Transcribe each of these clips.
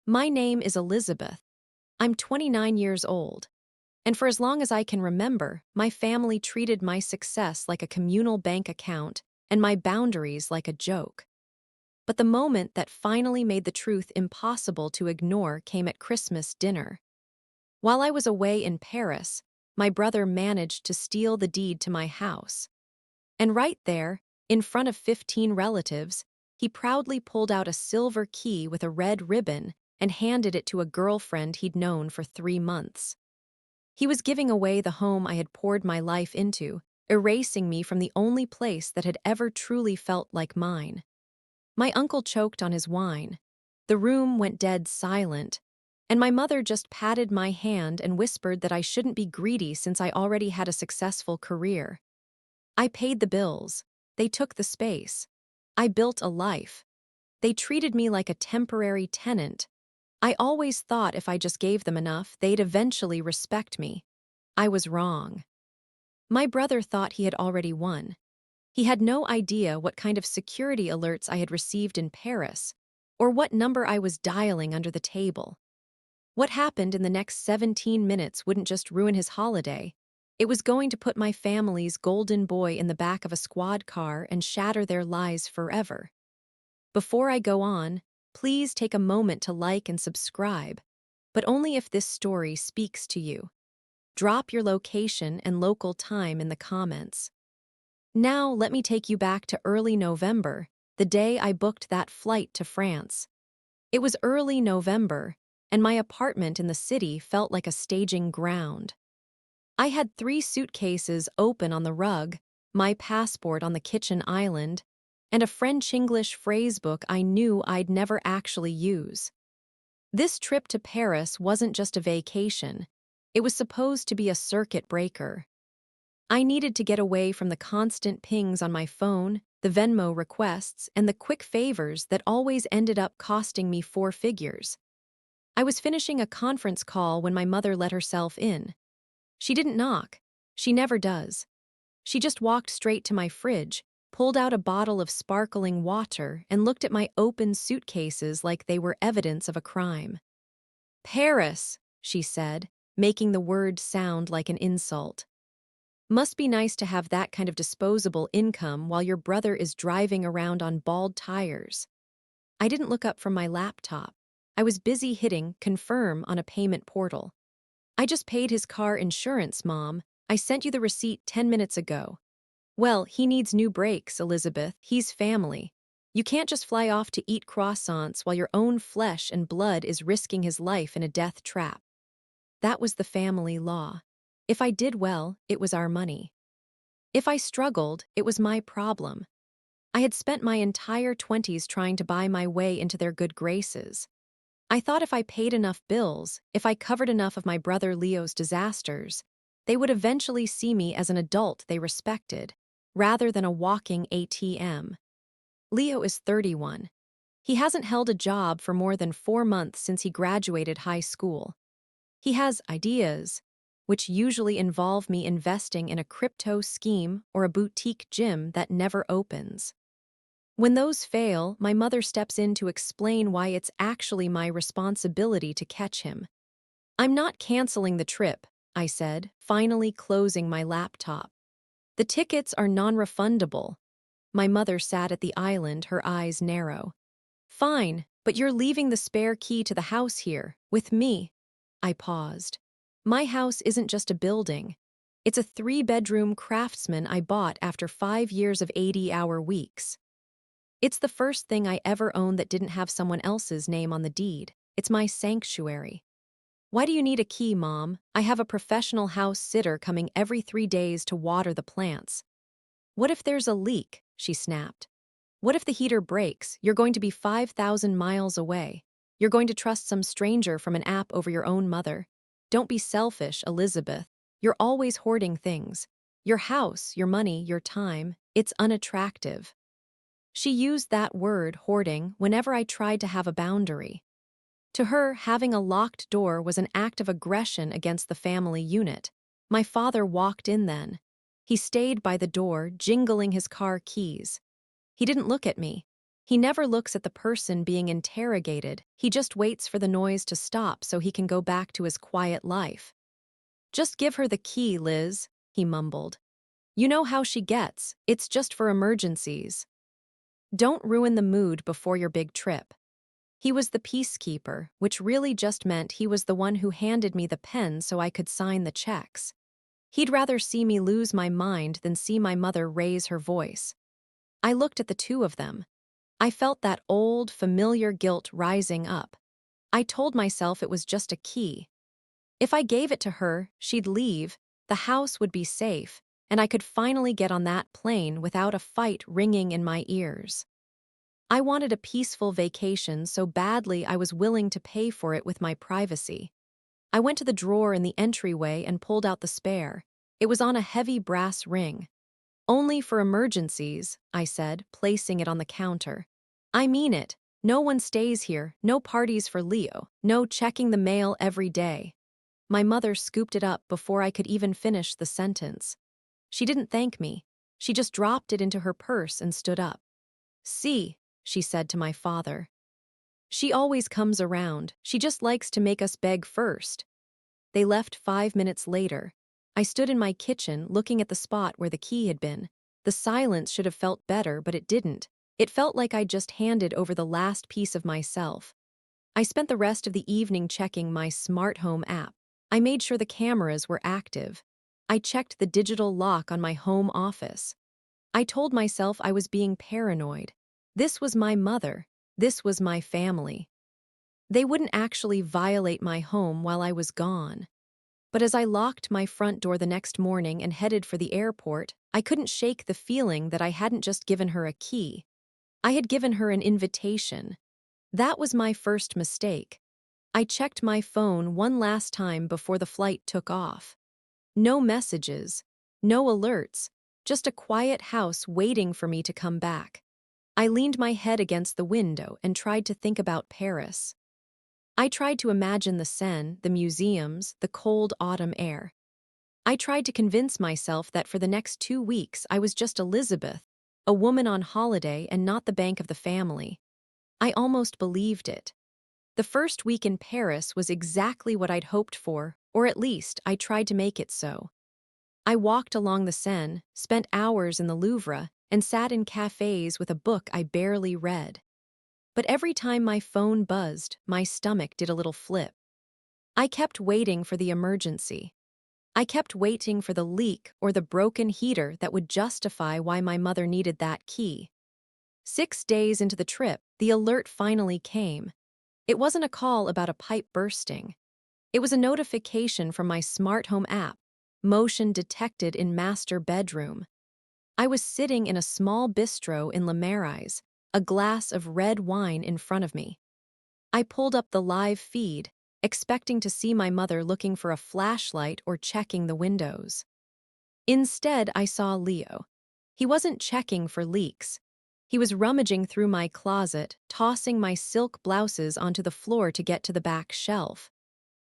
My name is Elizabeth. I'm 29 years old, and for as long as I can remember, my family treated my success like a communal bank account and my boundaries like a joke. But the moment that finally made the truth impossible to ignore came at Christmas dinner. While I was away in Paris, my brother managed to steal the deed to my house. And right there, in front of 15 relatives, he proudly pulled out a silver key with a red ribbon and handed it to a girlfriend he'd known for 3 months. He was giving away the home I had poured my life into, erasing me from the only place that had ever truly felt like mine. My uncle choked on his wine. The room went dead silent, and my mother just patted my hand and whispered that I shouldn't be greedy since I already had a successful career. I paid the bills. They took the space. I built a life. They treated me like a temporary tenant. I always thought if I just gave them enough, they'd eventually respect me. I was wrong. My brother thought he had already won. He had no idea what kind of security alerts I had received in Paris, or what number I was dialing under the table. What happened in the next 17 minutes wouldn't just ruin his holiday. It was going to put my family's golden boy in the back of a squad car and shatter their lives forever. Before I go on, please take a moment to like and subscribe, but only if this story speaks to you. Drop your location and local time in the comments. Now let me take you back to early November, the day I booked that flight to France. It was early November, and my apartment in the city felt like a staging ground. I had 3 suitcases open on the rug, my passport on the kitchen island, and a French-English phrasebook I knew I'd never actually use. This trip to Paris wasn't just a vacation. It was supposed to be a circuit breaker. I needed to get away from the constant pings on my phone, the Venmo requests, and the quick favors that always ended up costing me 4 figures. I was finishing a conference call when my mother let herself in. She didn't knock. She never does. She just walked straight to my fridge, pulled out a bottle of sparkling water, and looked at my open suitcases like they were evidence of a crime. "Paris," she said, making the word sound like an insult. "Must be nice to have that kind of disposable income while your brother is driving around on bald tires." I didn't look up from my laptop. I was busy hitting confirm on a payment portal. "I just paid his car insurance, Mom. I sent you the receipt 10 minutes ago." "Well, he needs new brakes, Elizabeth. He's family. You can't just fly off to eat croissants while your own flesh and blood is risking his life in a death trap." That was the family law. If I did well, it was our money. If I struggled, it was my problem. I had spent my entire 20s trying to buy my way into their good graces. I thought if I paid enough bills, if I covered enough of my brother Leo's disasters, they would eventually see me as an adult they respected, rather than a walking ATM. Leo is 31. He hasn't held a job for more than 4 months since he graduated high school. He has ideas, which usually involve me investing in a crypto scheme or a boutique gym that never opens. When those fail, my mother steps in to explain why it's actually my responsibility to catch him. "I'm not canceling the trip," I said, finally closing my laptop. "The tickets are non-refundable." My mother sat at the island, her eyes narrow. "Fine, but you're leaving the spare key to the house here, with me." I paused. "My house isn't just a building. It's a 3-bedroom craftsman I bought after 5 years of 80-hour weeks. It's the first thing I ever owned that didn't have someone else's name on the deed. It's my sanctuary." "Why do you need a key, Mom? I have a professional house sitter coming every 3 days to water the plants." "What if there's a leak?" she snapped. "What if the heater breaks? You're going to be 5,000 miles away. You're going to trust some stranger from an app over your own mother. Don't be selfish, Elizabeth. You're always hoarding things. Your house, your money, your time. It's unattractive." She used that word, hoarding, whenever I tried to have a boundary. To her, having a locked door was an act of aggression against the family unit. My father walked in then. He stayed by the door, jingling his car keys. He didn't look at me. He never looks at the person being interrogated, he just waits for the noise to stop so he can go back to his quiet life. "Just give her the key, Liz," he mumbled. "You know how she gets, it's just for emergencies. Don't ruin the mood before your big trip." He was the peacekeeper, which really just meant he was the one who handed me the pen so I could sign the checks. He'd rather see me lose my mind than see my mother raise her voice. I looked at the two of them. I felt that old, familiar guilt rising up. I told myself it was just a key. If I gave it to her, she'd leave, the house would be safe, and I could finally get on that plane without a fight ringing in my ears. I wanted a peaceful vacation so badly I was willing to pay for it with my privacy. I went to the drawer in the entryway and pulled out the spare. It was on a heavy brass ring. "Only for emergencies," I said, placing it on the counter. "I mean it. No one stays here, no parties for Leo, no checking the mail every day." My mother scooped it up before I could even finish the sentence. She didn't thank me. She just dropped it into her purse and stood up. "See," she said to my father. "She always comes around. She just likes to make us beg first." They left 5 minutes later. I stood in my kitchen looking at the spot where the key had been. The silence should have felt better, but it didn't. It felt like I'd just handed over the last piece of myself. I spent the rest of the evening checking my smart home app. I made sure the cameras were active. I checked the digital lock on my home office. I told myself I was being paranoid. This was my mother. This was my family. They wouldn't actually violate my home while I was gone. But as I locked my front door the next morning and headed for the airport, I couldn't shake the feeling that I hadn't just given her a key. I had given her an invitation. That was my first mistake. I checked my phone one last time before the flight took off. No messages, no alerts, just a quiet house waiting for me to come back. I leaned my head against the window and tried to think about Paris. I tried to imagine the Seine, the museums, the cold autumn air. I tried to convince myself that for the next 2 weeks I was just Elizabeth, a woman on holiday and not the bank of the family. I almost believed it. The first week in Paris was exactly what I'd hoped for, or at least I tried to make it so. I walked along the Seine, spent hours in the Louvre, and sat in cafes with a book I barely read. But every time my phone buzzed, my stomach did a little flip. I kept waiting for the emergency. I kept waiting for the leak or the broken heater that would justify why my mother needed that key. 6 days into the trip, the alert finally came. It wasn't a call about a pipe bursting. It was a notification from my smart home app, motion detected in master bedroom. I was sitting in a small bistro in Le Marais, a glass of red wine in front of me. I pulled up the live feed, expecting to see my mother looking for a flashlight or checking the windows. Instead, I saw Leo. He wasn't checking for leaks. He was rummaging through my closet, tossing my silk blouses onto the floor to get to the back shelf.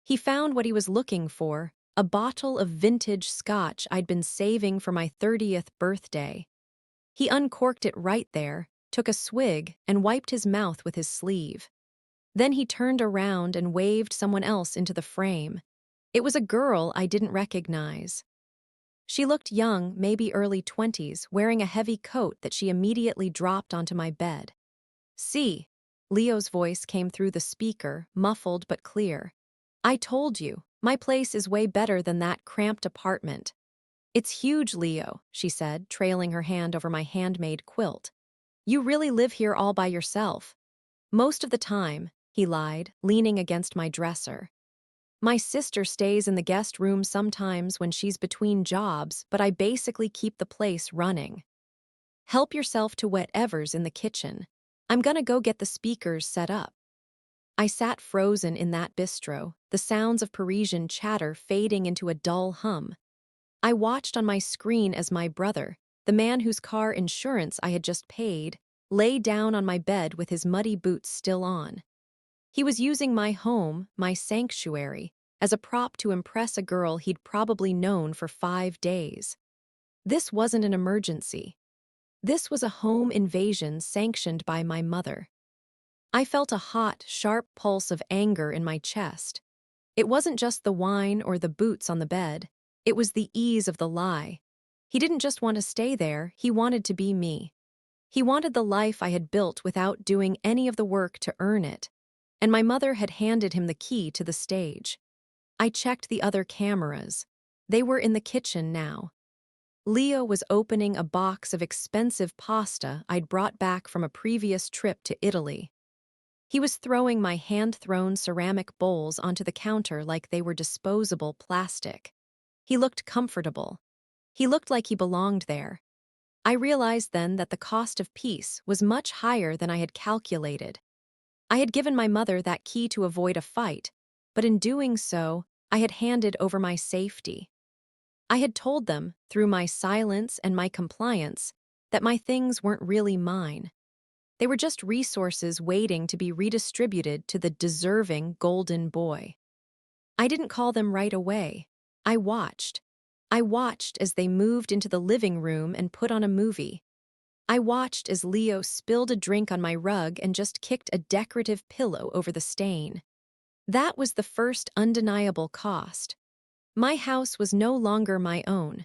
He found what he was looking for, a bottle of vintage scotch I'd been saving for my 30th birthday. He uncorked it right there, took a swig, and wiped his mouth with his sleeve. Then he turned around and waved someone else into the frame. It was a girl I didn't recognize. She looked young, maybe early 20s, wearing a heavy coat that she immediately dropped onto my bed. "See," Leo's voice came through the speaker, muffled but clear. "I told you, my place is way better than that cramped apartment." "It's huge, Leo," she said, trailing her hand over my handmade quilt. "You really live here all by yourself." "Most of the time," he lied, leaning against my dresser. "My sister stays in the guest room sometimes when she's between jobs, but I basically keep the place running." "Help yourself to whatever's in the kitchen. I'm gonna go get the speakers set up." I sat frozen in that bistro, the sounds of Parisian chatter fading into a dull hum. I watched on my screen as my brother, the man whose car insurance I had just paid, lay down on my bed with his muddy boots still on. He was using my home, my sanctuary, as a prop to impress a girl he'd probably known for 5 days. This wasn't an emergency. This was a home invasion sanctioned by my mother. I felt a hot, sharp pulse of anger in my chest. It wasn't just the wine or the boots on the bed. It was the ease of the lie. He didn't just want to stay there, he wanted to be me. He wanted the life I had built without doing any of the work to earn it. And my mother had handed him the key to the stage. I checked the other cameras. They were in the kitchen now. Leo was opening a box of expensive pasta I'd brought back from a previous trip to Italy. He was throwing my hand-thrown ceramic bowls onto the counter like they were disposable plastic. He looked comfortable. He looked like he belonged there. I realized then that the cost of peace was much higher than I had calculated. I had given my mother that key to avoid a fight, but in doing so, I had handed over my safety. I had told them, through my silence and my compliance, that my things weren't really mine. They were just resources waiting to be redistributed to the deserving golden boy. I didn't call them right away. I watched. I watched as they moved into the living room and put on a movie. I watched as Leo spilled a drink on my rug and just kicked a decorative pillow over the stain. That was the first undeniable cost. My house was no longer my own.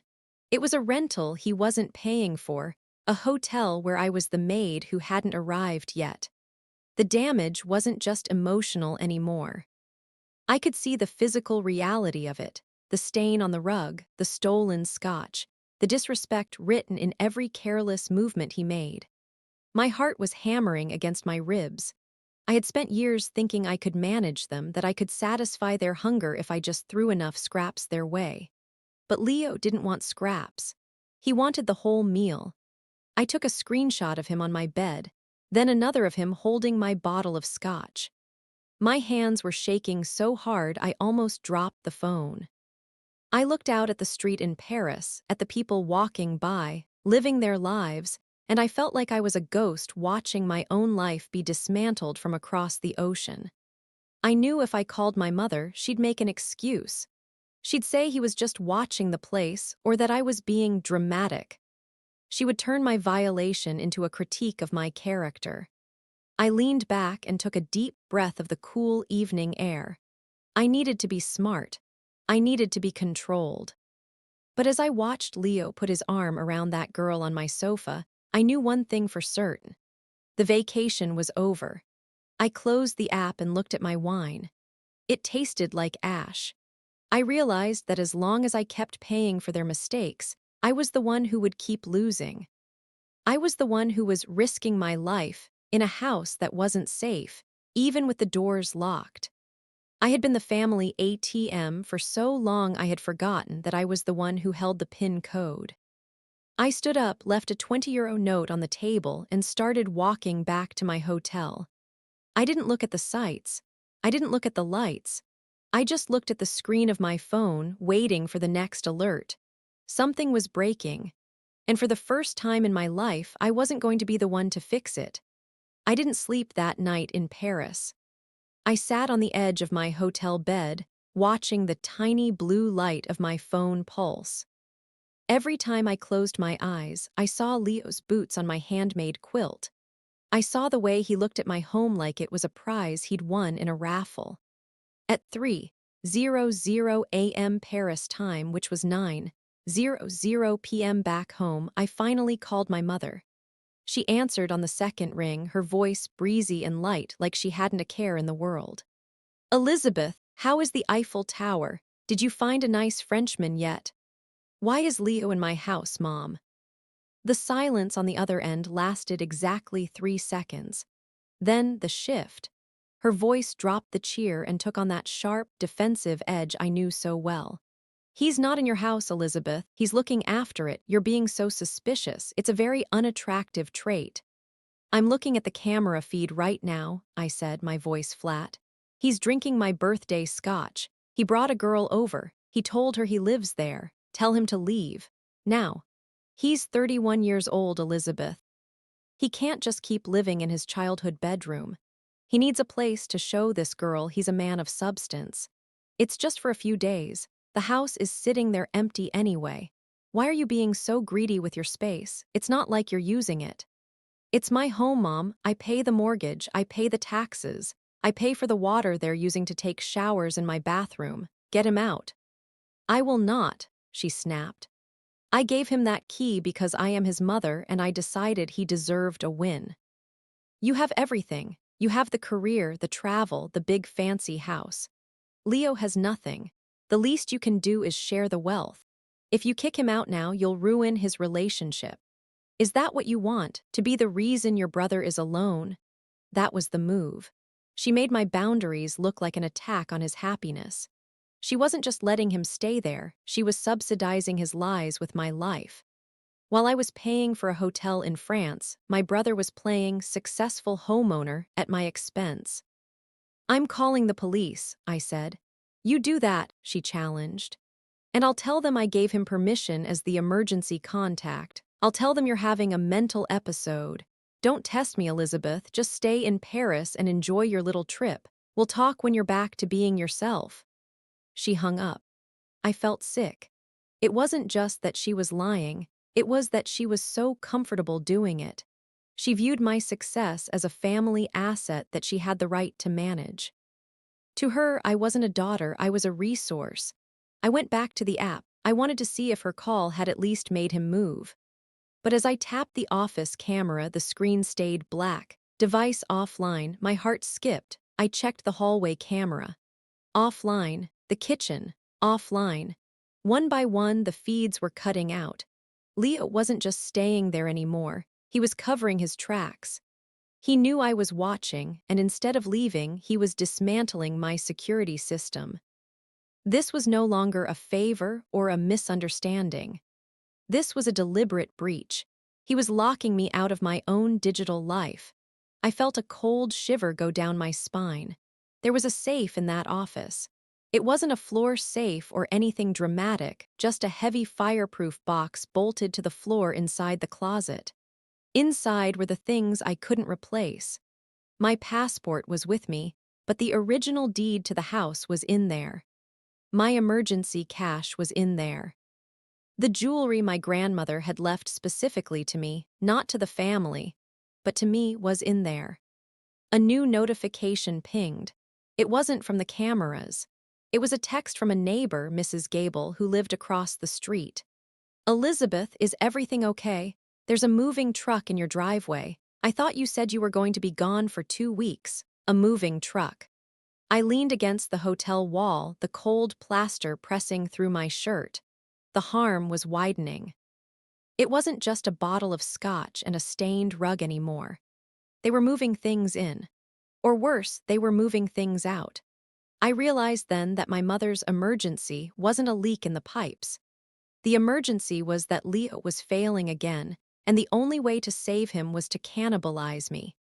It was a rental he wasn't paying for, a hotel where I was the maid who hadn't arrived yet. The damage wasn't just emotional anymore. I could see the physical reality of it, the stain on the rug, the stolen scotch, the disrespect written in every careless movement he made. My heart was hammering against my ribs. I had spent years thinking I could manage them, that I could satisfy their hunger if I just threw enough scraps their way. But Leo didn't want scraps. He wanted the whole meal. I took a screenshot of him on my bed, then another of him holding my bottle of scotch. My hands were shaking so hard I almost dropped the phone. I looked out at the street in Paris, at the people walking by, living their lives, and I felt like I was a ghost watching my own life be dismantled from across the ocean. I knew if I called my mother, she'd make an excuse. She'd say he was just watching the place or that I was being dramatic. She would turn my violation into a critique of my character. I leaned back and took a deep breath of the cool evening air. I needed to be smart. I needed to be controlled. But as I watched Leo put his arm around that girl on my sofa, I knew one thing for certain. The vacation was over. I closed the app and looked at my wine. It tasted like ash. I realized that as long as I kept paying for their mistakes, I was the one who would keep losing. I was the one who was risking my life in a house that wasn't safe, even with the doors locked. I had been the family ATM for so long I had forgotten that I was the one who held the PIN code. I stood up, left a €20 note on the table, and started walking back to my hotel. I didn't look at the sights. I didn't look at the lights. I just looked at the screen of my phone, waiting for the next alert. Something was breaking. And for the first time in my life, I wasn't going to be the one to fix it. I didn't sleep that night in Paris. I sat on the edge of my hotel bed, watching the tiny blue light of my phone pulse. Every time I closed my eyes, I saw Leo's boots on my handmade quilt. I saw the way he looked at my home like it was a prize he'd won in a raffle. At 3:00 a.m. Paris time, which was 9:00 p.m. back home, I finally called my mother. She answered on the second ring, her voice breezy and light like she hadn't a care in the world. "Elizabeth, how is the Eiffel Tower? Did you find a nice Frenchman yet? Why is Leo in my house, Mom?" The silence on the other end lasted exactly 3 seconds. Then the shift. Her voice dropped the cheer and took on that sharp, defensive edge I knew so well. "He's not in your house, Elizabeth. He's looking after it. You're being so suspicious. It's a very unattractive trait." "I'm looking at the camera feed right now," I said, my voice flat. "He's drinking my birthday scotch. He brought a girl over. He told her he lives there. Tell him to leave. Now. He's 31 years old, Elizabeth. He can't just keep living in his childhood bedroom. He needs a place to show this girl he's a man of substance. It's just for a few days. The house is sitting there empty anyway. Why are you being so greedy with your space? It's not like you're using it. It's my home, Mom. I pay the mortgage, I pay the taxes. I pay for the water they're using to take showers in my bathroom. Get him out. I will not, she snapped. I gave him that key because I am his mother and I decided he deserved a win. You have everything. You have the career, the travel, the big fancy house. Leo has nothing. The least you can do is share the wealth. If you kick him out now, you'll ruin his relationship. Is that what you want, to be the reason your brother is alone? That was the move. She made my boundaries look like an attack on his happiness. She wasn't just letting him stay there, she was subsidizing his lies with my life. While I was paying for a hotel in France, my brother was playing successful homeowner at my expense. I'm calling the police, I said. You do that, she challenged. And I'll tell them I gave him permission as the emergency contact. I'll tell them you're having a mental episode. Don't test me, Elizabeth. Just stay in Paris and enjoy your little trip. We'll talk when you're back to being yourself. She hung up. I felt sick. It wasn't just that she was lying, it was that she was so comfortable doing it. She viewed my success as a family asset that she had the right to manage. To her, I wasn't a daughter, I was a resource. I went back to the app. I wanted to see if her call had at least made him move. But as I tapped the office camera, the screen stayed black. Device offline, my heart skipped. I checked the hallway camera. Offline, the kitchen, offline. One by one, the feeds were cutting out. Leo wasn't just staying there anymore, he was covering his tracks. He knew I was watching, and instead of leaving, he was dismantling my security system. This was no longer a favor or a misunderstanding. This was a deliberate breach. He was locking me out of my own digital life. I felt a cold shiver go down my spine. There was a safe in that office. It wasn't a floor safe or anything dramatic, just a heavy fireproof box bolted to the floor inside the closet. Inside were the things I couldn't replace. My passport was with me, but the original deed to the house was in there. My emergency cash was in there. The jewelry my grandmother had left specifically to me, not to the family, but to me, was in there. A new notification pinged. It wasn't from the cameras. It was a text from a neighbor, Mrs. Gable, who lived across the street. Elizabeth, is everything okay? There's a moving truck in your driveway. I thought you said you were going to be gone for 2 weeks. A moving truck. I leaned against the hotel wall, the cold plaster pressing through my shirt. The harm was widening. It wasn't just a bottle of scotch and a stained rug anymore. They were moving things in. Or worse, they were moving things out. I realized then that my mother's emergency wasn't a leak in the pipes. The emergency was that Leo was failing again, and the only way to save him was to cannibalize me.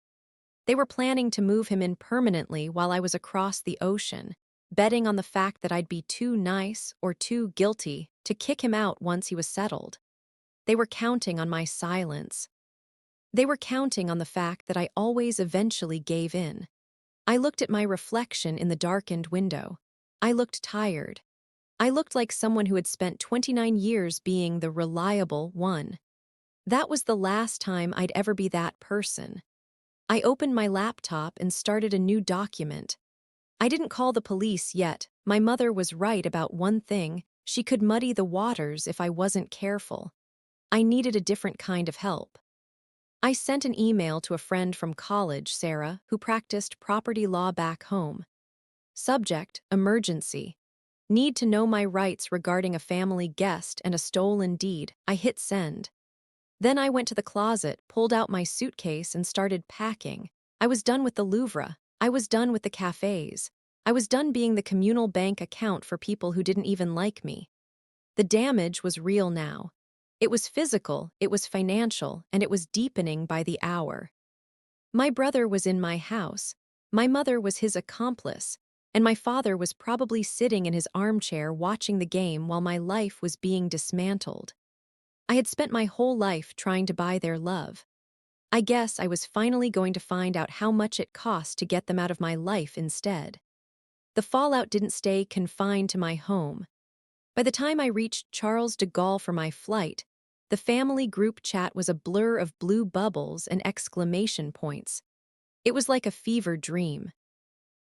They were planning to move him in permanently while I was across the ocean, betting on the fact that I'd be too nice or too guilty to kick him out once he was settled. They were counting on my silence. They were counting on the fact that I always eventually gave in. I looked at my reflection in the darkened window. I looked tired. I looked like someone who had spent 29 years being the reliable one. That was the last time I'd ever be that person. I opened my laptop and started a new document. I didn't call the police yet. My mother was right about one thing: she could muddy the waters if I wasn't careful. I needed a different kind of help. I sent an email to a friend from college, Sarah, who practiced property law back home. Subject: emergency. Need to know my rights regarding a family guest and a stolen deed. I hit send. Then I went to the closet, pulled out my suitcase, and started packing. I was done with the Louvre. I was done with the cafes. I was done being the communal bank account for people who didn't even like me. The damage was real now. It was physical, it was financial, and it was deepening by the hour. My brother was in my house. My mother was his accomplice. And my father was probably sitting in his armchair watching the game while my life was being dismantled. I had spent my whole life trying to buy their love. I guess I was finally going to find out how much it cost to get them out of my life instead. The fallout didn't stay confined to my home. By the time I reached Charles de Gaulle for my flight, the family group chat was a blur of blue bubbles and exclamation points. It was like a fever dream.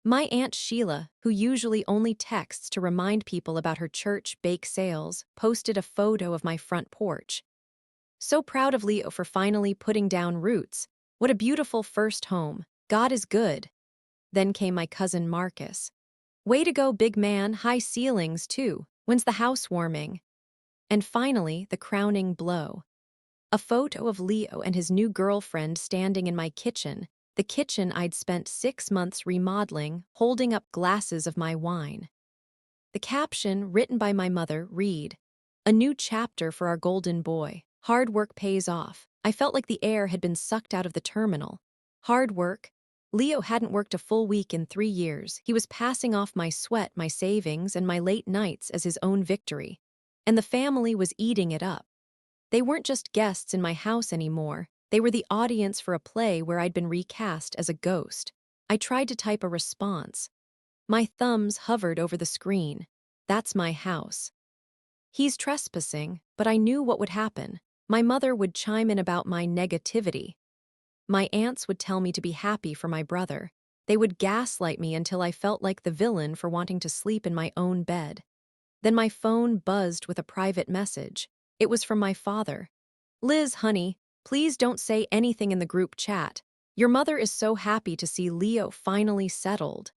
My Aunt Sheila, who usually only texts to remind people about her church bake sales, posted a photo of my front porch. So proud of Leo for finally putting down roots. What a beautiful first home. God is good. Then came my cousin Marcus. Way to go, big man, high ceilings, too. When's the housewarming? And finally, the crowning blow. A photo of Leo and his new girlfriend standing in my kitchen, the kitchen I'd spent 6 months remodeling, holding up glasses of my wine. The caption, written by my mother, read, "A new chapter for our golden boy. Hard work pays off." I felt like the air had been sucked out of the terminal. Hard work? Leo hadn't worked a full week in 3 years. He was passing off my sweat, my savings, and my late nights as his own victory. And the family was eating it up. They weren't just guests in my house anymore. They were the audience for a play where I'd been recast as a ghost. I tried to type a response. My thumbs hovered over the screen. That's my house. He's trespassing, but I knew what would happen. My mother would chime in about my negativity. My aunts would tell me to be happy for my brother. They would gaslight me until I felt like the villain for wanting to sleep in my own bed. Then my phone buzzed with a private message. It was from my father. "Liz, honey, please don't say anything in the group chat. Your mother is so happy to see Leo finally settled.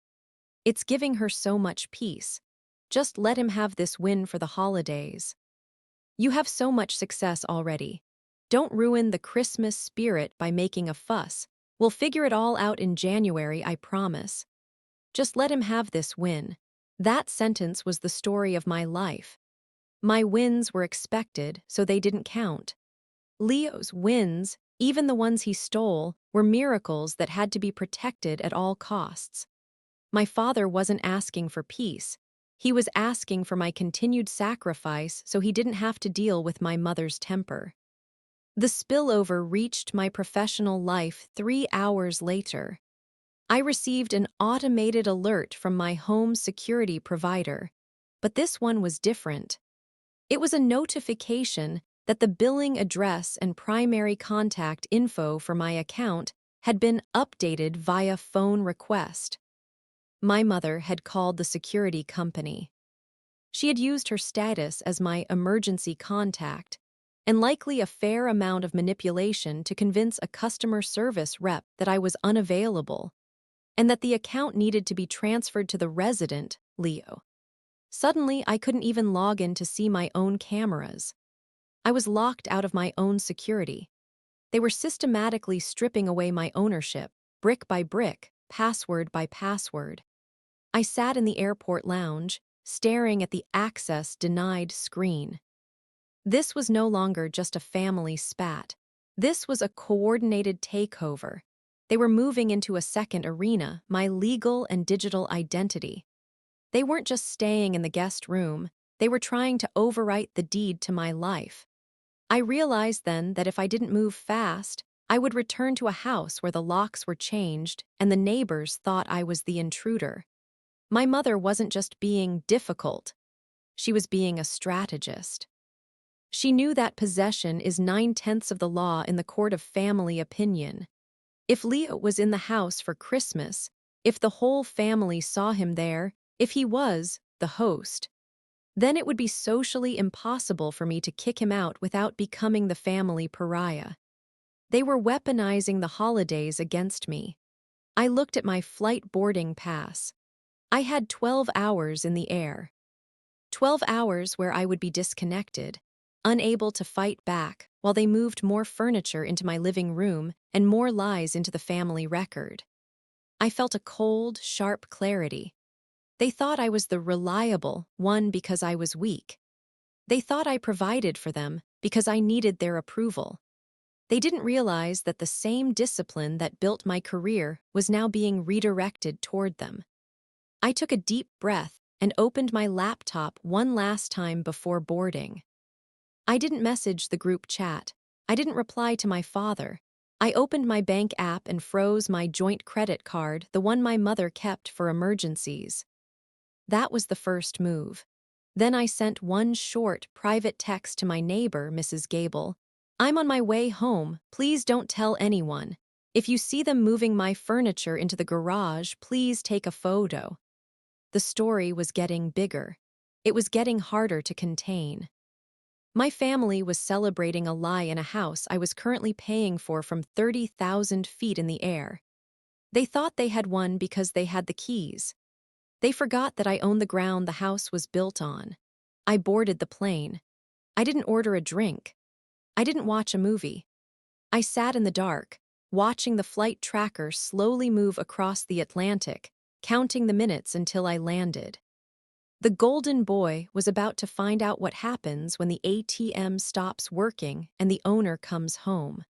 It's giving her so much peace. Just let him have this win for the holidays. You have so much success already. Don't ruin the Christmas spirit by making a fuss. We'll figure it all out in January, I promise. Just let him have this win." That sentence was the story of my life. My wins were expected, so they didn't count. Leo's wins, even the ones he stole, were miracles that had to be protected at all costs. My father wasn't asking for peace. He was asking for my continued sacrifice so he didn't have to deal with my mother's temper. The spillover reached my professional life 3 hours later. I received an automated alert from my home security provider, but this one was different. It was a notification that the billing address and primary contact info for my account had been updated via phone request. My mother had called the security company. She had used her status as my emergency contact, and likely a fair amount of manipulation to convince a customer service rep that I was unavailable, and that the account needed to be transferred to the resident, Leo. Suddenly, I couldn't even log in to see my own cameras. I was locked out of my own security. They were systematically stripping away my ownership, brick by brick, password by password. I sat in the airport lounge, staring at the access denied screen. This was no longer just a family spat. This was a coordinated takeover. They were moving into a second arena, my legal and digital identity. They weren't just staying in the guest room, they were trying to overwrite the deed to my life. I realized then that if I didn't move fast, I would return to a house where the locks were changed and the neighbors thought I was the intruder. My mother wasn't just being difficult, she was being a strategist. She knew that possession is 9/10 of the law in the court of family opinion. If Leo was in the house for Christmas, if the whole family saw him there, if he was the host, then it would be socially impossible for me to kick him out without becoming the family pariah. They were weaponizing the holidays against me. I looked at my flight boarding pass. I had 12 hours in the air. 12 hours where I would be disconnected, unable to fight back, while they moved more furniture into my living room and more lies into the family record. I felt a cold, sharp clarity. They thought I was the reliable one because I was weak. They thought I provided for them because I needed their approval. They didn't realize that the same discipline that built my career was now being redirected toward them. I took a deep breath and opened my laptop one last time before boarding. I didn't message the group chat. I didn't reply to my father. I opened my bank app and froze my joint credit card, the one my mother kept for emergencies. That was the first move. Then I sent one short, private text to my neighbor, Mrs. Gable. I'm on my way home. Please don't tell anyone. If you see them moving my furniture into the garage, please take a photo. The story was getting bigger. It was getting harder to contain. My family was celebrating a lie in a house I was currently paying for from 30,000 feet in the air. They thought they had won because they had the keys. They forgot that I owned the ground the house was built on. I boarded the plane. I didn't order a drink. I didn't watch a movie. I sat in the dark, watching the flight tracker slowly move across the Atlantic, counting the minutes until I landed. The golden boy was about to find out what happens when the ATM stops working and the owner comes home.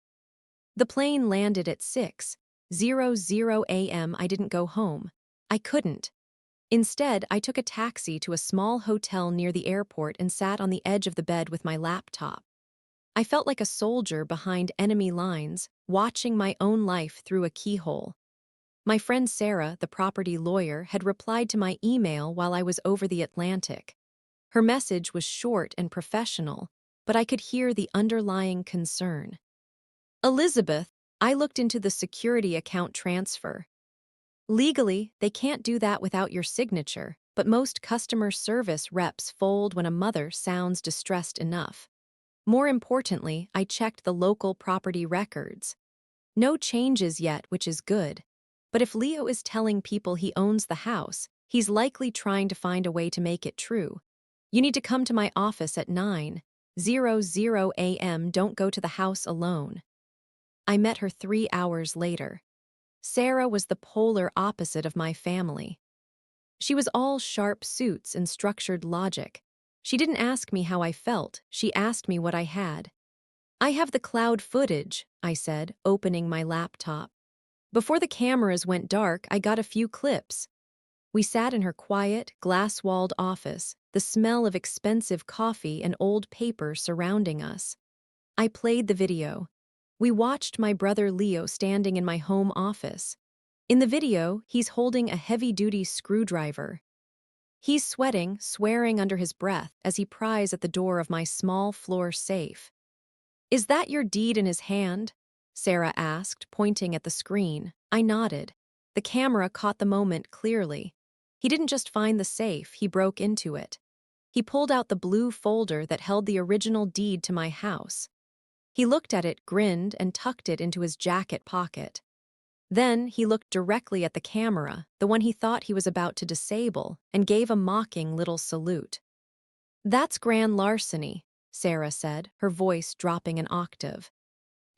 The plane landed at 6:00 a.m. I didn't go home. I couldn't. Instead, I took a taxi to a small hotel near the airport and sat on the edge of the bed with my laptop. I felt like a soldier behind enemy lines, watching my own life through a keyhole. My friend Sarah, the property lawyer, had replied to my email while I was over the Atlantic. Her message was short and professional, but I could hear the underlying concern. Elizabeth, I looked into the security account transfer. Legally, they can't do that without your signature, but most customer service reps fold when a mother sounds distressed enough. More importantly, I checked the local property records. No changes yet, which is good. But if Leo is telling people he owns the house, he's likely trying to find a way to make it true. You need to come to my office at 9:00 a.m. Don't go to the house alone. I met her 3 hours later. Sarah was the polar opposite of my family. She was all sharp suits and structured logic. She didn't ask me how I felt, she asked me what I had. I have the cloud footage, I said, opening my laptop. Before the cameras went dark, I got a few clips. We sat in her quiet, glass-walled office, the smell of expensive coffee and old paper surrounding us. I played the video. We watched my brother Leo standing in my home office. In the video, he's holding a heavy-duty screwdriver. He's sweating, swearing under his breath as he pries at the door of my small floor safe. Is that your deed in his hand? Sarah asked, pointing at the screen. I nodded. The camera caught the moment clearly. He didn't just find the safe, he broke into it. He pulled out the blue folder that held the original deed to my house. He looked at it, grinned, and tucked it into his jacket pocket. Then he looked directly at the camera, the one he thought he was about to disable, and gave a mocking little salute. That's grand larceny, Sarah said, her voice dropping an octave.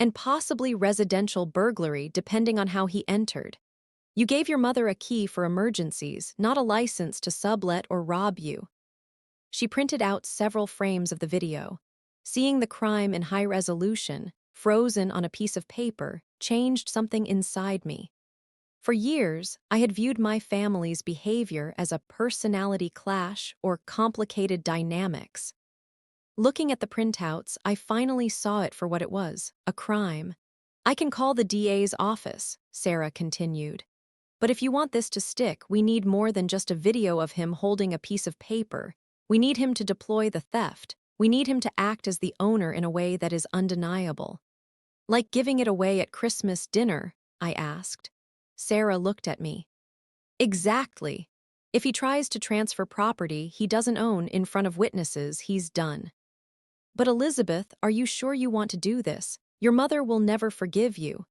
And possibly residential burglary depending on how he entered. You gave your mother a key for emergencies, not a license to sublet or rob you. She printed out several frames of the video. Seeing the crime in high resolution, frozen on a piece of paper, changed something inside me. For years, I had viewed my family's behavior as a personality clash or complicated dynamics. Looking at the printouts, I finally saw it for what it was, a crime. I can call the DA's office, Sarah continued. But if you want this to stick, we need more than just a video of him holding a piece of paper. We need him to deploy the theft. We need him to act as the owner in a way that is undeniable. Like giving it away at Christmas dinner, I asked. Sarah looked at me. Exactly. If he tries to transfer property he doesn't own in front of witnesses, he's done. But Elizabeth, are you sure you want to do this? Your mother will never forgive you.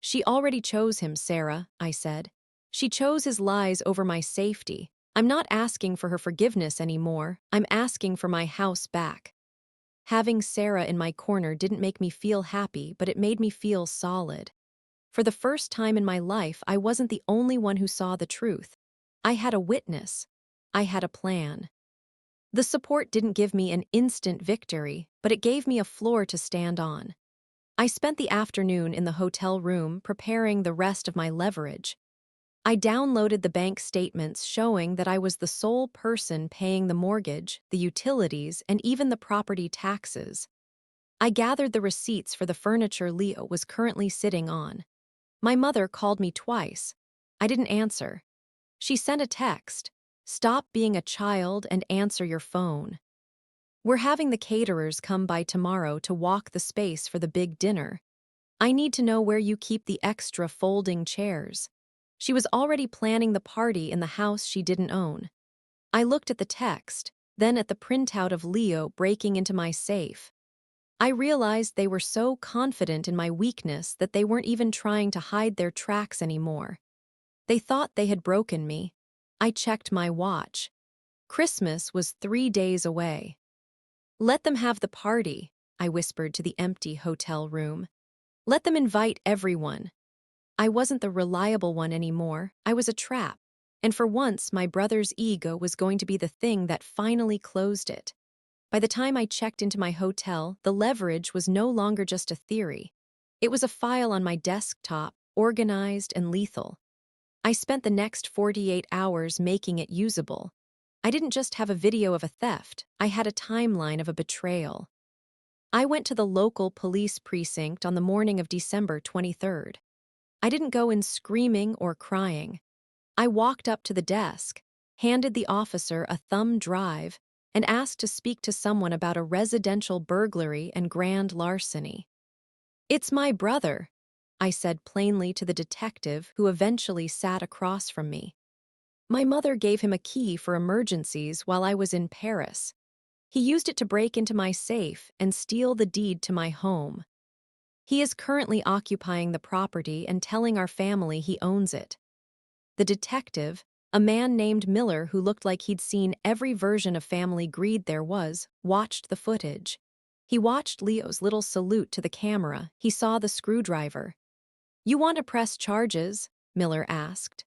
She already chose him, Sarah, I said. She chose his lies over my safety. I'm not asking for her forgiveness anymore. I'm asking for my house back. Having Sarah in my corner didn't make me feel happy, but it made me feel solid. For the first time in my life, I wasn't the only one who saw the truth. I had a witness. I had a plan. The support didn't give me an instant victory, but it gave me a floor to stand on. I spent the afternoon in the hotel room preparing the rest of my leverage. I downloaded the bank statements showing that I was the sole person paying the mortgage, the utilities, and even the property taxes. I gathered the receipts for the furniture Leo was currently sitting on. My mother called me twice. I didn't answer. She sent a text. Stop being a child and answer your phone. We're having the caterers come by tomorrow to walk the space for the big dinner. I need to know where you keep the extra folding chairs. She was already planning the party in the house she didn't own. I looked at the text, then at the printout of Leo breaking into my safe. I realized they were so confident in my weakness that they weren't even trying to hide their tracks anymore. They thought they had broken me. I checked my watch. Christmas was 3 days away. Let them have the party, I whispered to the empty hotel room. Let them invite everyone. I wasn't the reliable one anymore. I was a trap. And for once, my brother's ego was going to be the thing that finally closed it. By the time I checked into my hotel, the leverage was no longer just a theory. It was a file on my desktop, organized and lethal. I spent the next 48 hours making it usable. I didn't just have a video of a theft, I had a timeline of a betrayal. I went to the local police precinct on the morning of December 23rd. I didn't go in screaming or crying. I walked up to the desk, handed the officer a thumb drive, and asked to speak to someone about a residential burglary and grand larceny. "It's my brother," I said plainly to the detective who eventually sat across from me. My mother gave him a key for emergencies while I was in Paris. He used it to break into my safe and steal the deed to my home. He is currently occupying the property and telling our family he owns it. The detective, a man named Miller who looked like he'd seen every version of Family Greed there was, watched the footage. He watched Leo's little salute to the camera. He saw the screwdriver. "You want to press charges?" Miller asked.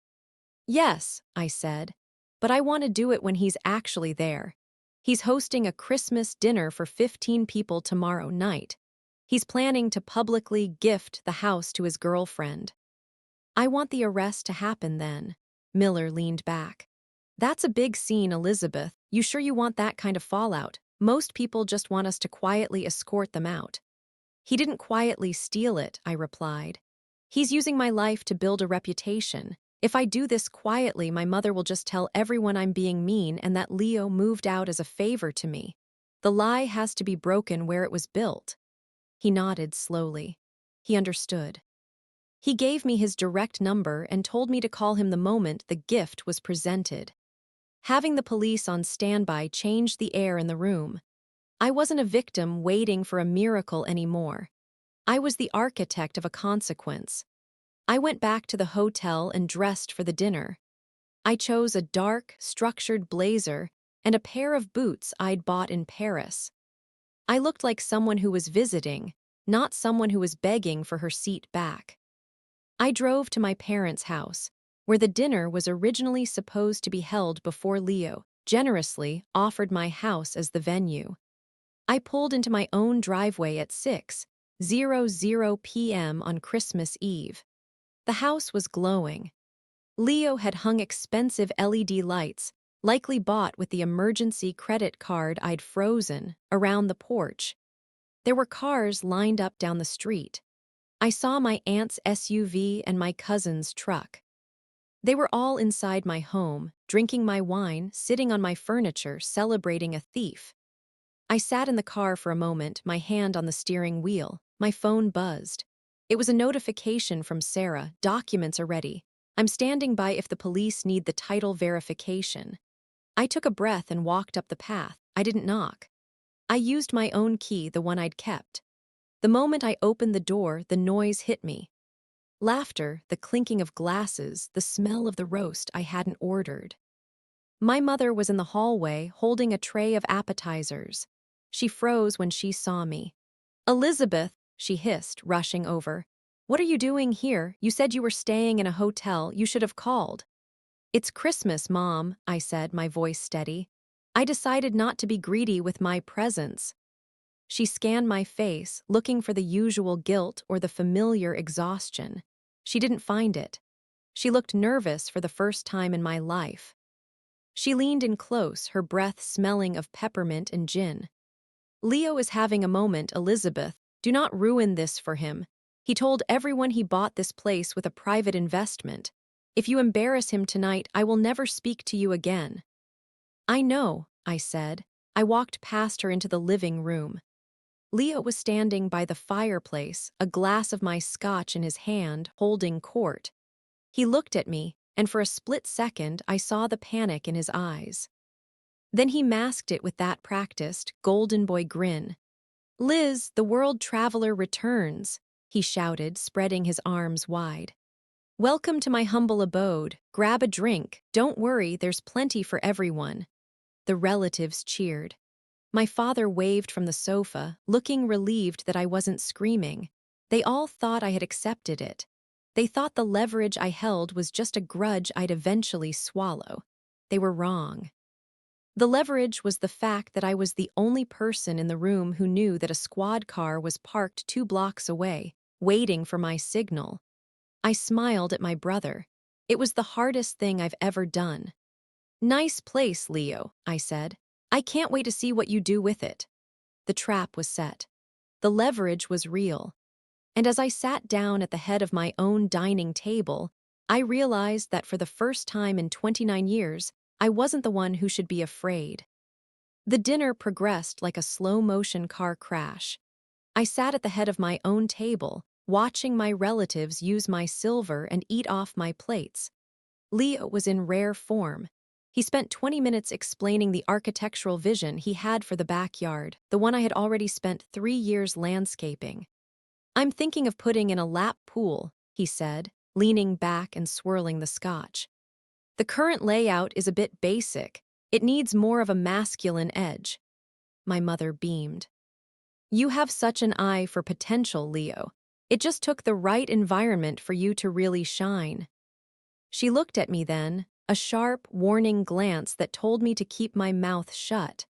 "Yes," I said, "but I want to do it when he's actually there. He's hosting a Christmas dinner for 15 people tomorrow night. He's planning to publicly gift the house to his girlfriend. I want the arrest to happen then." Miller leaned back. "That's a big scene, Elizabeth. You sure you want that kind of fallout? Most people just want us to quietly escort them out." "He didn't quietly steal it," I replied. "He's using my life to build a reputation. If I do this quietly, my mother will just tell everyone I'm being mean and that Leo moved out as a favor to me. The lie has to be broken where it was built." He nodded slowly. He understood. He gave me his direct number and told me to call him the moment the gift was presented. Having the police on standby changed the air in the room. I wasn't a victim waiting for a miracle anymore. I was the architect of a consequence. I went back to the hotel and dressed for the dinner. I chose a dark, structured blazer and a pair of boots I'd bought in Paris. I looked like someone who was visiting, not someone who was begging for her seat back. I drove to my parents' house, where the dinner was originally supposed to be held before Leo generously offered my house as the venue. I pulled into my own driveway at 6:00 p.m. on Christmas Eve. The house was glowing. Leo had hung expensive LED lights, likely bought with the emergency credit card I'd frozen, around the porch. There were cars lined up down the street. I saw my aunt's SUV and my cousin's truck. They were all inside my home, drinking my wine, sitting on my furniture, celebrating a thief. I sat in the car for a moment, my hand on the steering wheel. My phone buzzed. It was a notification from Sarah. "Documents are ready. I'm standing by if the police need the title verification." I took a breath and walked up the path. I didn't knock. I used my own key, the one I'd kept. The moment I opened the door, the noise hit me. Laughter, the clinking of glasses, the smell of the roast I hadn't ordered. My mother was in the hallway, holding a tray of appetizers. She froze when she saw me. "Elizabeth," she hissed, rushing over. "What are you doing here? You said you were staying in a hotel. You should have called." "It's Christmas, Mom," I said, my voice steady. "I decided not to be greedy with my presents." She scanned my face, looking for the usual guilt or the familiar exhaustion. She didn't find it. She looked nervous for the first time in my life. She leaned in close, her breath smelling of peppermint and gin. "Leo is having a moment, Elizabeth. Do not ruin this for him. He told everyone he bought this place with a private investment. If you embarrass him tonight, I will never speak to you again." I know, I said. I walked past her into the living room. Leo was standing by the fireplace, a glass of my scotch in his hand, holding court. He looked at me, and for a split second I saw the panic in his eyes. Then he masked it with that practiced, golden boy grin. "Liz, the world traveler returns," he shouted, spreading his arms wide. "Welcome to my humble abode. Grab a drink. Don't worry, there's plenty for everyone." The relatives cheered. My father waved from the sofa, looking relieved that I wasn't screaming. They all thought I had accepted it. They thought the leverage I held was just a grudge I'd eventually swallow. They were wrong. The leverage was the fact that I was the only person in the room who knew that a squad car was parked 2 blocks away, waiting for my signal. I smiled at my brother. It was the hardest thing I've ever done. "Nice place, Leo," I said. "I can't wait to see what you do with it." The trap was set. The leverage was real. And as I sat down at the head of my own dining table, I realized that for the first time in 29 years, I wasn't the one who should be afraid. The dinner progressed like a slow-motion car crash. I sat at the head of my own table, watching my relatives use my silver and eat off my plates. Leo was in rare form. He spent 20 minutes explaining the architectural vision he had for the backyard, the one I had already spent 3 years landscaping. "I'm thinking of putting in a lap pool," he said, leaning back and swirling the scotch. "The current layout is a bit basic. It needs more of a masculine edge." My mother beamed. "You have such an eye for potential, Leo. It just took the right environment for you to really shine." She looked at me then, a sharp, warning glance that told me to keep my mouth shut.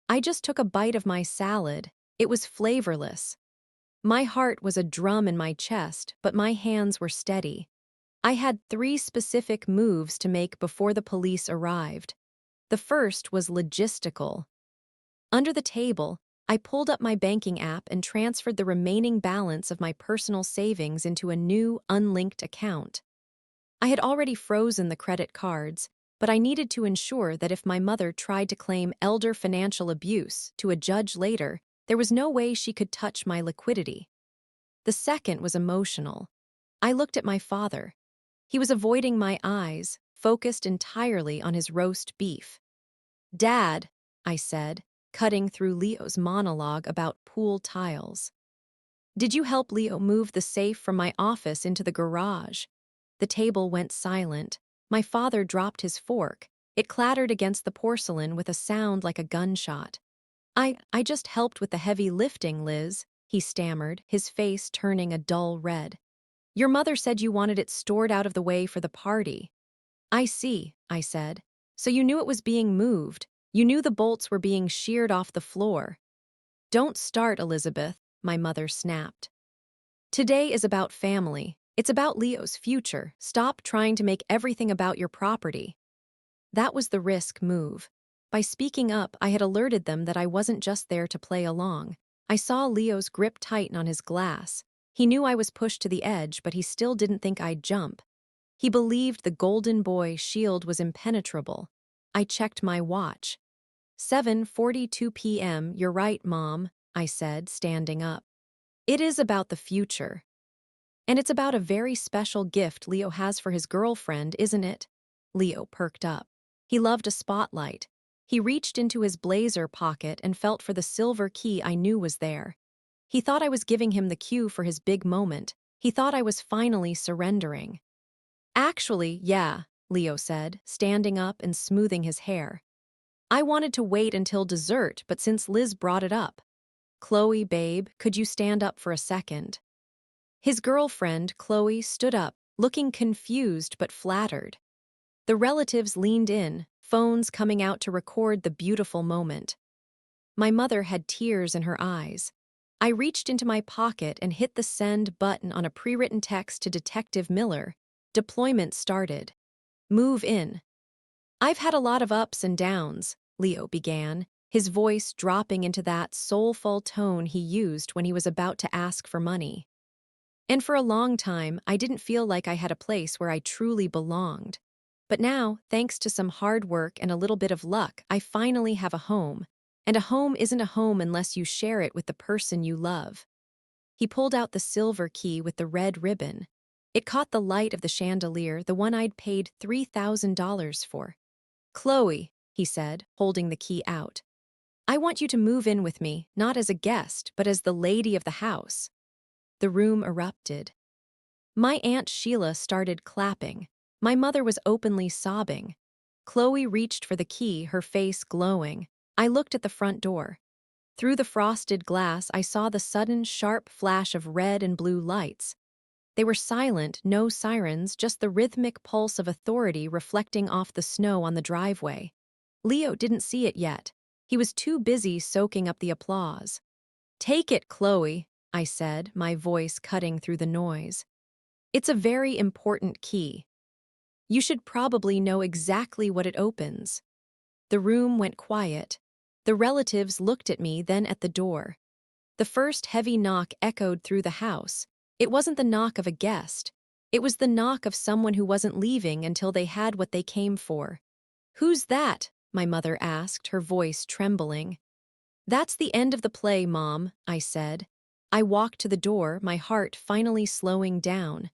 I just took a bite of my salad. It was flavorless. My heart was a drum in my chest, but my hands were steady. I had 3 specific moves to make before the police arrived. The first was logistical. Under the table, I pulled up my banking app and transferred the remaining balance of my personal savings into a new, unlinked account. I had already frozen the credit cards, but I needed to ensure that if my mother tried to claim elder financial abuse to a judge later, there was no way she could touch my liquidity. The second was emotional. I looked at my father. He was avoiding my eyes, focused entirely on his roast beef. "Dad," I said, cutting through Leo's monologue about pool tiles. "Did you help Leo move the safe from my office into the garage?" The table went silent. My father dropped his fork. It clattered against the porcelain with a sound like a gunshot. I just helped with the heavy lifting, Liz," he stammered, his face turning a dull red. "Your mother said you wanted it stored out of the way for the party." "I see," I said. "So you knew it was being moved. You knew the bolts were being sheared off the floor." "Don't start, Elizabeth," my mother snapped. "Today is about family. It's about Leo's future. Stop trying to make everything about your property." That was the risk move. By speaking up, I had alerted them that I wasn't just there to play along. I saw Leo's grip tighten on his glass. He knew I was pushed to the edge, but he still didn't think I'd jump. He believed the golden boy shield was impenetrable. I checked my watch. 7:42 p.m., you're right, Mom, I said, standing up. It is about the future. And it's about a very special gift Leo has for his girlfriend, isn't it? Leo perked up. He loved a spotlight. He reached into his blazer pocket and felt for the silver key I knew was there. He thought I was giving him the cue for his big moment. He thought I was finally surrendering. "Actually, yeah," Leo said, standing up and smoothing his hair. "I wanted to wait until dessert, but since Liz brought it up. Chloe, babe, could you stand up for a second?" His girlfriend, Chloe, stood up, looking confused but flattered. The relatives leaned in, phones coming out to record the beautiful moment. My mother had tears in her eyes. I reached into my pocket and hit the send button on a pre-written text to Detective Miller. Deployment started. Move in. "I've had a lot of ups and downs," Leo began, his voice dropping into that soulful tone he used when he was about to ask for money. "And for a long time, I didn't feel like I had a place where I truly belonged. But now, thanks to some hard work and a little bit of luck, I finally have a home. And a home isn't a home unless you share it with the person you love. He pulled out the silver key with the red ribbon. It caught the light of the chandelier, the one I'd paid $3,000 for. Chloe, he said, holding the key out. I want you to move in with me, not as a guest, but as the lady of the house. The room erupted. My Aunt Sheila started clapping. My mother was openly sobbing. Chloe reached for the key, her face glowing. I looked at the front door. Through the frosted glass, I saw the sudden, sharp flash of red and blue lights. They were silent, no sirens, just the rhythmic pulse of authority reflecting off the snow on the driveway. Leo didn't see it yet. He was too busy soaking up the applause. "Take it, Chloe," I said, my voice cutting through the noise. "It's a very important key. You should probably know exactly what it opens." The room went quiet. The relatives looked at me, then at the door. The first heavy knock echoed through the house. It wasn't the knock of a guest. It was the knock of someone who wasn't leaving until they had what they came for. "Who's that?" my mother asked, her voice trembling. "That's the end of the play, Mom," I said. I walked to the door, my heart finally slowing down.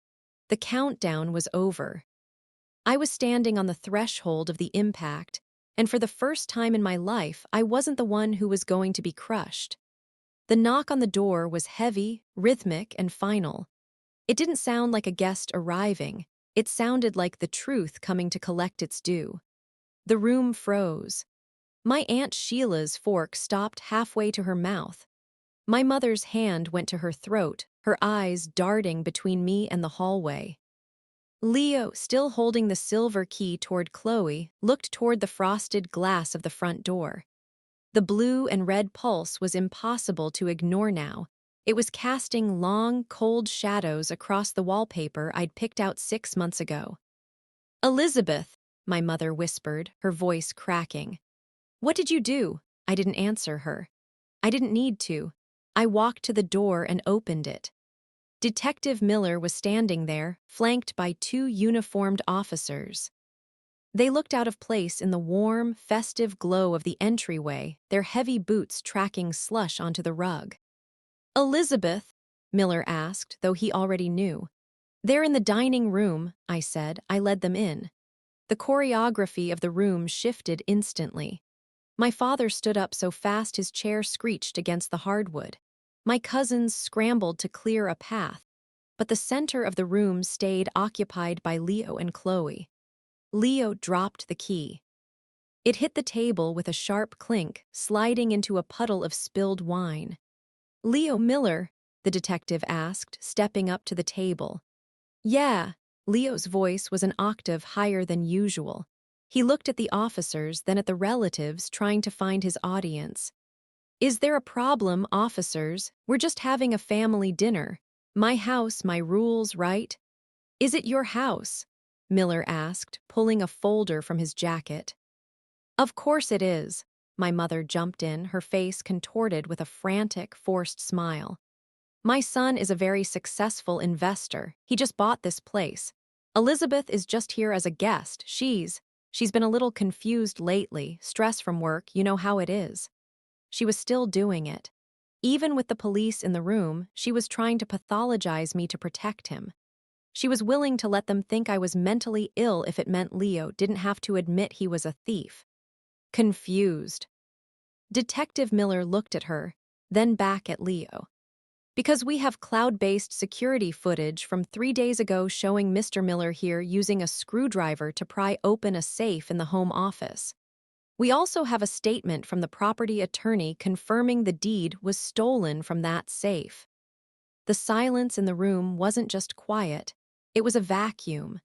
The countdown was over. I was standing on the threshold of the impact, and for the first time in my life, I wasn't the one who was going to be crushed. The knock on the door was heavy, rhythmic, and final. It didn't sound like a guest arriving. It sounded like the truth coming to collect its due. The room froze. My Aunt Sheila's fork stopped halfway to her mouth. My mother's hand went to her throat, her eyes darting between me and the hallway. Leo, still holding the silver key toward Chloe, looked toward the frosted glass of the front door. The blue and red pulse was impossible to ignore now. It was casting long, cold shadows across the wallpaper I'd picked out 6 months ago. "Elizabeth," my mother whispered, her voice cracking. "What did you do?" I didn't answer her. I didn't need to. I walked to the door and opened it. Detective Miller was standing there, flanked by 2 uniformed officers. They looked out of place in the warm, festive glow of the entryway, their heavy boots tracking slush onto the rug. "Elizabeth?" Miller asked, though he already knew. "They're in the dining room," I said. I led them in. The choreography of the room shifted instantly. My father stood up so fast his chair screeched against the hardwood. My cousins scrambled to clear a path, but the center of the room stayed occupied by Leo and Chloe. Leo dropped the key. It hit the table with a sharp clink, sliding into a puddle of spilled wine. "Leo Miller?" the detective asked, stepping up to the table. "Yeah." Leo's voice was an octave higher than usual. He looked at the officers, then at the relatives, trying to find his audience. "Is there a problem, officers? We're just having a family dinner. My house, my rules, right?" "Is it your house?" Miller asked, pulling a folder from his jacket. "Of course it is." My mother jumped in, her face contorted with a frantic, forced smile. "My son is a very successful investor. He just bought this place. Elizabeth is just here as a guest. She's been a little confused lately, stress from work, you know how it is." She was still doing it. Even with the police in the room, she was trying to pathologize me to protect him. She was willing to let them think I was mentally ill if it meant Leo didn't have to admit he was a thief. Confused. Detective Miller looked at her, then back at Leo. "Because we have cloud-based security footage from 3 days ago showing Mr. Miller here using a screwdriver to pry open a safe in the home office. We also have a statement from the property attorney confirming the deed was stolen from that safe." The silence in the room wasn't just quiet, it was a vacuum.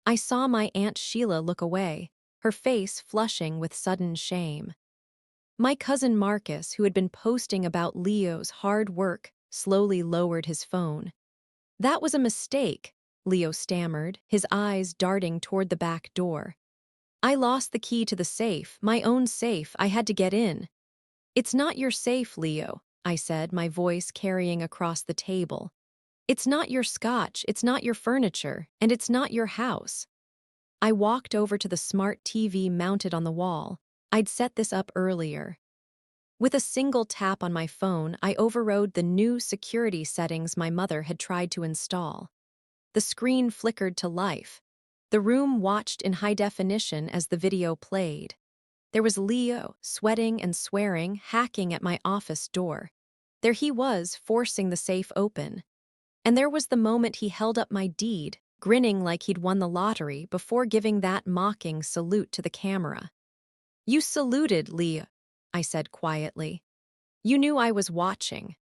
I saw my Aunt Sheila look away, her face flushing with sudden shame. My cousin Marcus, who had been posting about Leo's hard work, slowly lowered his phone. "That was a mistake," Leo stammered, his eyes darting toward the back door. "I lost the key to the safe, my own safe. I had to get in." "It's not your safe, Leo," I said, my voice carrying across the table. "It's not your scotch, it's not your furniture, and it's not your house." I walked over to the smart TV mounted on the wall. I'd set this up earlier. With a single tap on my phone, I overrode the new security settings my mother had tried to install. The screen flickered to life. The room watched in high definition as the video played. There was Leo, sweating and swearing, hacking at my office door. There he was, forcing the safe open. And there was the moment he held up my deed, grinning like he'd won the lottery before giving that mocking salute to the camera. "You saluted, Leo," I said quietly. "You knew I was watching.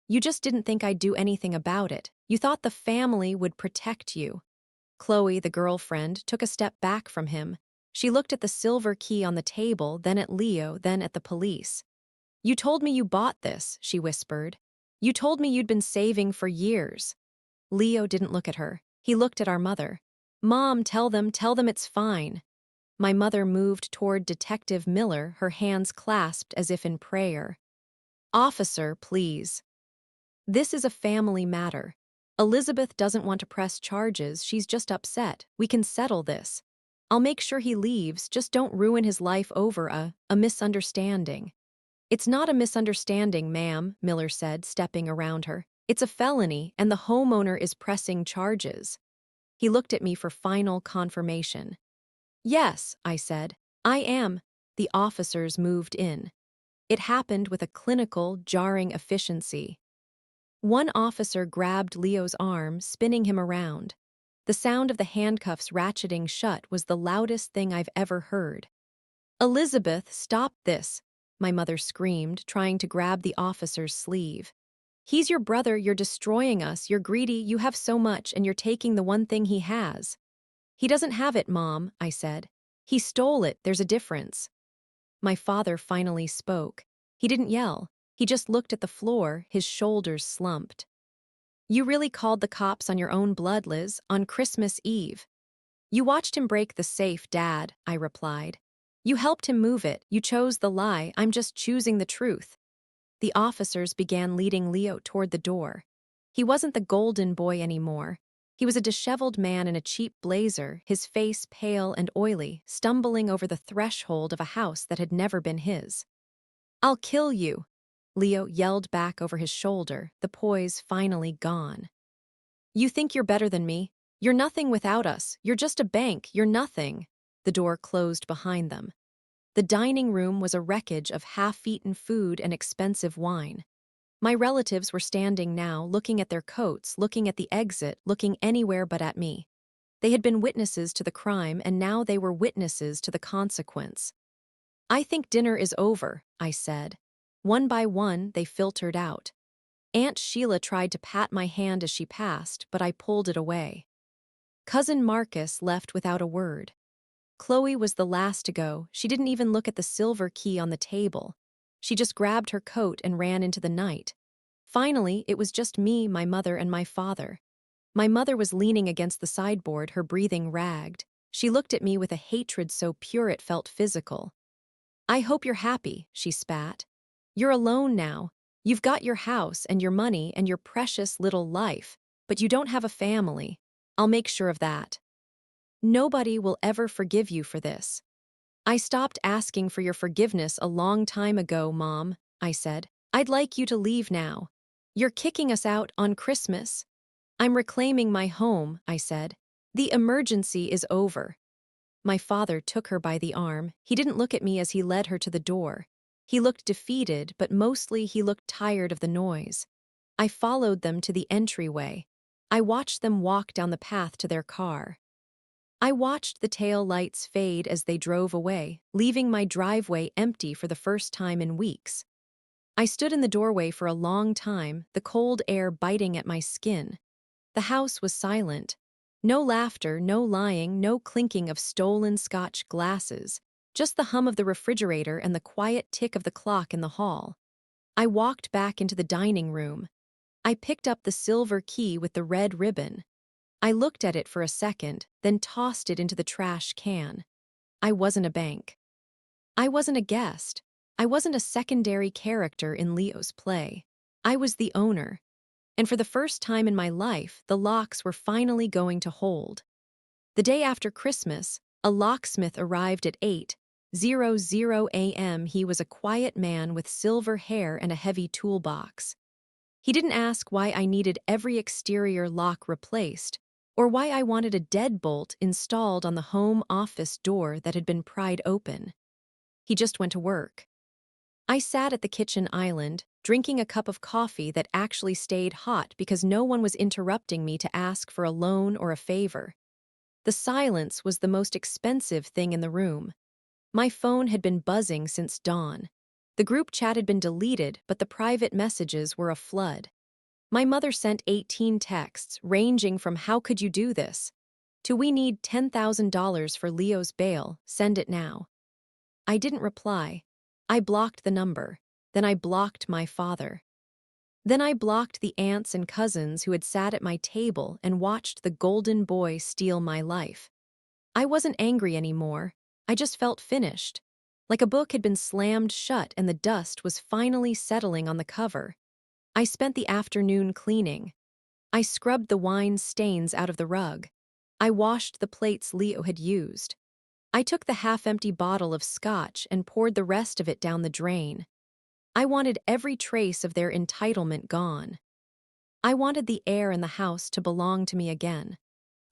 You just didn't think I'd do anything about it. You thought the family would protect you." Chloe, the girlfriend, took a step back from him. She looked at the silver key on the table, then at Leo, then at the police. "You told me you bought this," she whispered. "You told me you'd been saving for years." Leo didn't look at her. He looked at our mother. "Mom, tell them it's fine." My mother moved toward Detective Miller, her hands clasped as if in prayer. "Officer, please. This is a family matter. Elizabeth doesn't want to press charges, she's just upset. We can settle this. I'll make sure he leaves, just don't ruin his life over a misunderstanding." "It's not a misunderstanding, ma'am," Miller said, stepping around her. "It's a felony, and the homeowner is pressing charges." He looked at me for final confirmation. "Yes," I said. "I am." The officers moved in. It happened with a clinical, jarring efficiency. One officer grabbed Leo's arm, spinning him around. The sound of the handcuffs ratcheting shut was the loudest thing I've ever heard. "Elizabeth, stop this," my mother screamed, trying to grab the officer's sleeve. "He's your brother, you're destroying us, you're greedy, you have so much, and you're taking the one thing he has." "He doesn't have it, Mom," I said. "He stole it, there's a difference." My father finally spoke. He didn't yell. He just looked at the floor, his shoulders slumped. "You really called the cops on your own blood, Liz, on Christmas Eve." "You watched him break the safe, Dad," I replied. "You helped him move it, you chose the lie, I'm just choosing the truth." The officers began leading Leo toward the door. He wasn't the golden boy anymore. He was a disheveled man in a cheap blazer, his face pale and oily, stumbling over the threshold of a house that had never been his. "I'll kill you," Leo yelled back over his shoulder, the poise finally gone. "You think you're better than me? You're nothing without us. You're just a bank. You're nothing." The door closed behind them. The dining room was a wreckage of half-eaten food and expensive wine. My relatives were standing now, looking at their coats, looking at the exit, looking anywhere but at me. They had been witnesses to the crime, and now they were witnesses to the consequence. "I think dinner is over," I said. One by one, they filtered out. Aunt Sheila tried to pat my hand as she passed, but I pulled it away. Cousin Marcus left without a word. Chloe was the last to go. She didn't even look at the silver key on the table. She just grabbed her coat and ran into the night. Finally, it was just me, my mother, and my father. My mother was leaning against the sideboard, her breathing ragged. She looked at me with a hatred so pure it felt physical. "I hope you're happy," she spat. "You're alone now. You've got your house and your money and your precious little life, but you don't have a family. I'll make sure of that. Nobody will ever forgive you for this." "I stopped asking for your forgiveness a long time ago, Mom," I said. "I'd like you to leave now. You're kicking us out on Christmas." "I'm reclaiming my home," I said. "The emergency is over." My father took her by the arm. He didn't look at me as he led her to the door. He looked defeated, but mostly he looked tired of the noise. I followed them to the entryway. I watched them walk down the path to their car. I watched the tail lights fade as they drove away, leaving my driveway empty for the first time in weeks. I stood in the doorway for a long time, the cold air biting at my skin. The house was silent. No laughter, no lying, no clinking of stolen Scotch glasses, just the hum of the refrigerator and the quiet tick of the clock in the hall. I walked back into the dining room. I picked up the silver key with the red ribbon. I looked at it for a second, then tossed it into the trash can. I wasn't a bank. I wasn't a guest. I wasn't a secondary character in Leo's play. I was the owner. And for the first time in my life, the locks were finally going to hold. The day after Christmas, a locksmith arrived at 8:00 a.m. He was a quiet man with silver hair and a heavy toolbox. He didn't ask why I needed every exterior lock replaced, or why I wanted a deadbolt installed on the home office door that had been pried open. He just went to work. I sat at the kitchen island, drinking a cup of coffee that actually stayed hot because no one was interrupting me to ask for a loan or a favor. The silence was the most expensive thing in the room. My phone had been buzzing since dawn. The group chat had been deleted, but the private messages were a flood. My mother sent 18 texts, ranging from "How could you do this?" to "We need $10,000 for Leo's bail, send it now." I didn't reply. I blocked the number. Then I blocked my father. Then I blocked the aunts and cousins who had sat at my table and watched the golden boy steal my life. I wasn't angry anymore. I just felt finished. Like a book had been slammed shut and the dust was finally settling on the cover. I spent the afternoon cleaning. I scrubbed the wine stains out of the rug. I washed the plates Leo had used. I took the half-empty bottle of scotch and poured the rest of it down the drain. I wanted every trace of their entitlement gone. I wanted the air in the house to belong to me again.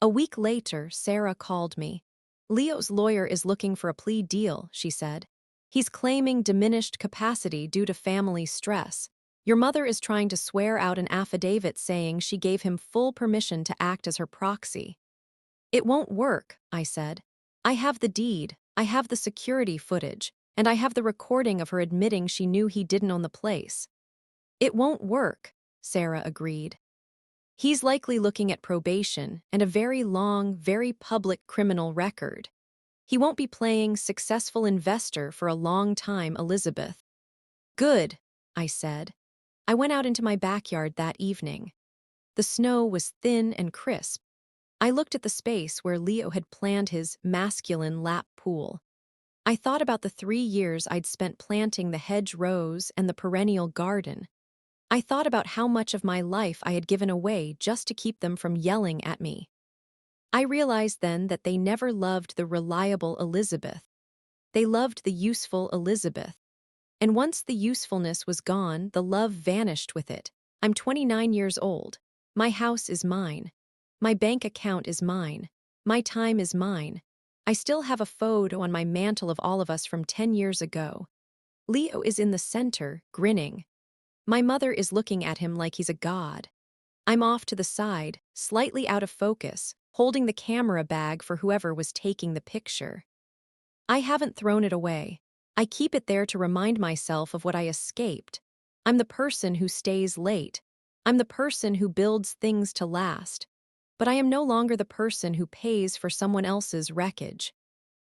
A week later, Sarah called me. "Leo's lawyer is looking for a plea deal," she said. "He's claiming diminished capacity due to family stress. Your mother is trying to swear out an affidavit saying she gave him full permission to act as her proxy." "It won't work," I said. "I have the deed, I have the security footage, and I have the recording of her admitting she knew he didn't own the place." "It won't work," Sarah agreed. "He's likely looking at probation and a very long, very public criminal record. He won't be playing successful investor for a long time, Elizabeth." "Good," I said. I went out into my backyard that evening. The snow was thin and crisp. I looked at the space where Leo had planned his masculine lap pool. I thought about the 3 years I'd spent planting the hedgerows and the perennial garden. I thought about how much of my life I had given away just to keep them from yelling at me. I realized then that they never loved the reliable Elizabeth. They loved the useful Elizabeth. And once the usefulness was gone, the love vanished with it. I'm 29 years old. My house is mine. My bank account is mine. My time is mine. I still have a photo on my mantle of all of us from 10 years ago. Leo is in the center, grinning. My mother is looking at him like he's a god. I'm off to the side, slightly out of focus, holding the camera bag for whoever was taking the picture. I haven't thrown it away. I keep it there to remind myself of what I escaped. I'm the person who stays late. I'm the person who builds things to last. But I am no longer the person who pays for someone else's wreckage.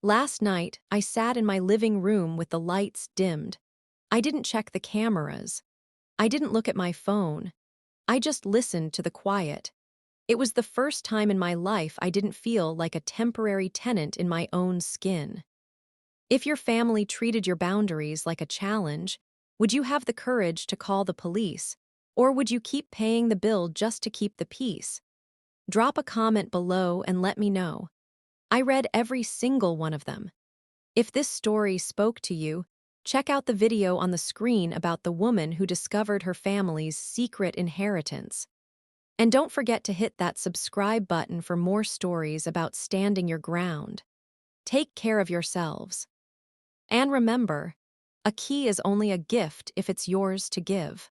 Last night, I sat in my living room with the lights dimmed. I didn't check the cameras. I didn't look at my phone. I just listened to the quiet. It was the first time in my life I didn't feel like a temporary tenant in my own skin. If your family treated your boundaries like a challenge, would you have the courage to call the police? Or would you keep paying the bill just to keep the peace? Drop a comment below and let me know. I read every single one of them. If this story spoke to you, check out the video on the screen about the woman who discovered her family's secret inheritance. And don't forget to hit that subscribe button for more stories about standing your ground. Take care of yourselves. And remember, a key is only a gift if it's yours to give.